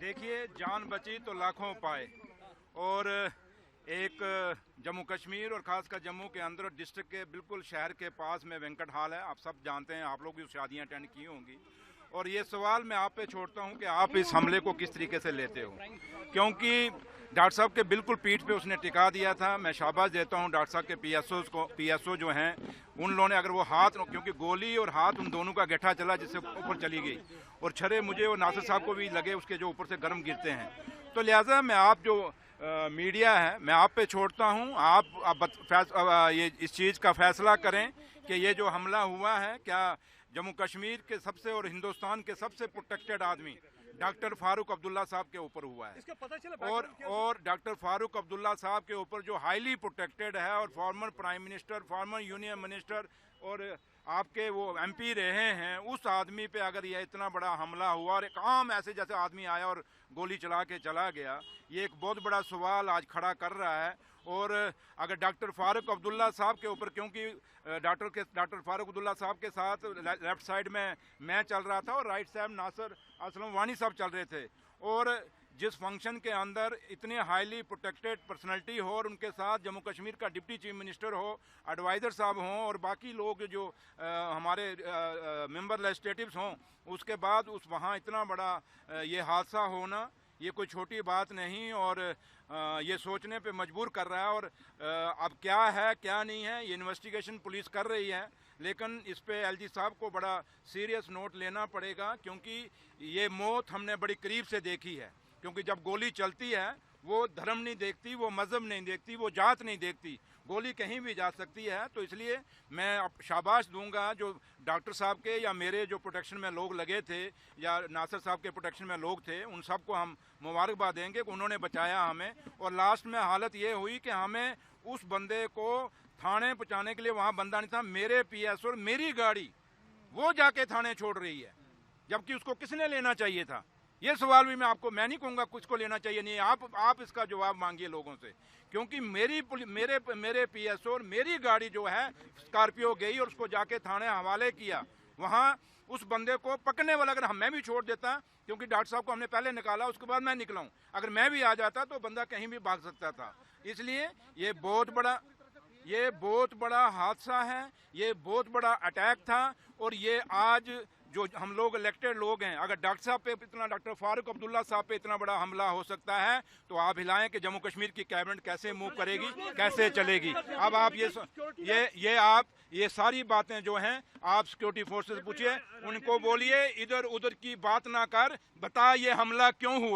देखिए, जान बची तो लाखों पाए। और एक जम्मू कश्मीर और ख़ासकर जम्मू के अंदर डिस्ट्रिक्ट के बिल्कुल शहर के पास में वेंकट हॉल है। आप सब जानते हैं, आप लोग भी शादियां अटेंड की होंगी। और ये सवाल मैं आप पे छोड़ता हूं कि आप इस हमले को किस तरीके से लेते हो, क्योंकि डॉक्टर साहब के बिल्कुल पीठ पे उसने टिका दिया था। मैं शाबाश देता हूं डॉक्टर साहब के पीएसओ जो हैं, उन लोगों ने अगर वो हाथ, क्योंकि गोली और हाथ उन दोनों का गठा चला जिससे ऊपर चली गई, और छरे मुझे और नासिर साहब को भी लगे उसके जो ऊपर से गर्म गिरते हैं। तो लिहाजा मैं आप जो मीडिया है, मैं आप पे छोड़ता हूं, आप ये इस चीज़ का फैसला करें कि ये जो हमला हुआ है, क्या जम्मू कश्मीर के सबसे और हिंदुस्तान के सबसे प्रोटेक्टेड आदमी डॉक्टर फारूक अब्दुल्ला साहब के ऊपर हुआ है। इसका पता चला और डॉक्टर फारूक अब्दुल्ला साहब के ऊपर जो हाईली प्रोटेक्टेड है, और former prime minister, former union minister और आपके वो एमपी रहे हैं, उस आदमी पे अगर ये इतना बड़ा हमला हुआ और एक आम ऐसे जैसे आदमी आया और गोली चला के चला गया, ये एक बहुत बड़ा सवाल आज खड़ा कर रहा है। और अगर डॉक्टर फारूक अब्दुल्ला साहब के ऊपर, क्योंकि डॉक्टर फारूक अब्दुल्ला साहब के साथ लेफ्ट साइड में मैं चल रहा था और राइट साइड नासिर असलम वानी साहब चल रहे थे, और जिस फंक्शन के अंदर इतने हाईली प्रोटेक्टेड पर्सनैलिटी हो और उनके साथ जम्मू कश्मीर का डिप्टी चीफ मिनिस्टर हो, एडवाइज़र साहब हों और बाकी लोग जो हमारे मेंबर लेजिस्लेटिव्स हों, उसके बाद वहाँ इतना बड़ा ये हादसा होना, ये कोई छोटी बात नहीं। और ये सोचने पे मजबूर कर रहा है। और अब क्या है क्या नहीं है, ये इन्वेस्टिगेशन पुलिस कर रही है, लेकिन इस पे एलजी साहब को बड़ा सीरियस नोट लेना पड़ेगा, क्योंकि ये मौत हमने बड़ी करीब से देखी है। क्योंकि जब गोली चलती है, वो धर्म नहीं देखती, वो मज़हब नहीं देखती, वो जात नहीं देखती, गोली कहीं भी जा सकती है। तो इसलिए मैं शाबाश दूंगा जो डॉक्टर साहब के या मेरे जो प्रोटेक्शन में लोग लगे थे या नासिर साहब के प्रोटेक्शन में लोग थे, उन सबको हम मुबारकबाद देंगे कि उन्होंने बचाया हमें। और लास्ट में हालत ये हुई कि हमें उस बंदे को थाने पहुँचाने के लिए वहाँ बंदा नहीं था, मेरे पीएस और मेरी गाड़ी वो जाके थाने छोड़ रही है, जबकि उसको किसने लेना चाहिए था। ये सवाल भी मैं नहीं कहूँगा किसको लेना चाहिए, नहीं, आप इसका जवाब मांगिए लोगों से, क्योंकि मेरे पीएसओ और मेरी गाड़ी जो है स्कॉर्पियो गई और उसको जाके थाने हवाले किया। वहाँ उस बंदे को पकड़ने वाला अगर मैं भी छोड़ देता, क्योंकि डॉक्टर साहब को हमने पहले निकाला, उसके बाद मैं निकला हूँ, अगर मैं भी आ जाता तो बंदा कहीं भी भाग सकता था। इसलिए ये बहुत बड़ा हादसा है, ये बहुत बड़ा अटैक था। और ये आज जो हम लोग इलेक्टेड लोग हैं, अगर डॉक्टर साहब पे इतना, डॉक्टर फारूक अब्दुल्ला साहब पे इतना बड़ा हमला हो सकता है, तो आप हिलाएं कि जम्मू कश्मीर की कैबिनेट कैसे मूव करेगी, कैसे चलेगी। अब आप ये सारी बातें जो हैं आप सिक्योरिटी फोर्सेस पूछिए, उनको बोलिए इधर उधर की बात ना कर, बता ये हमला क्यों हुआ।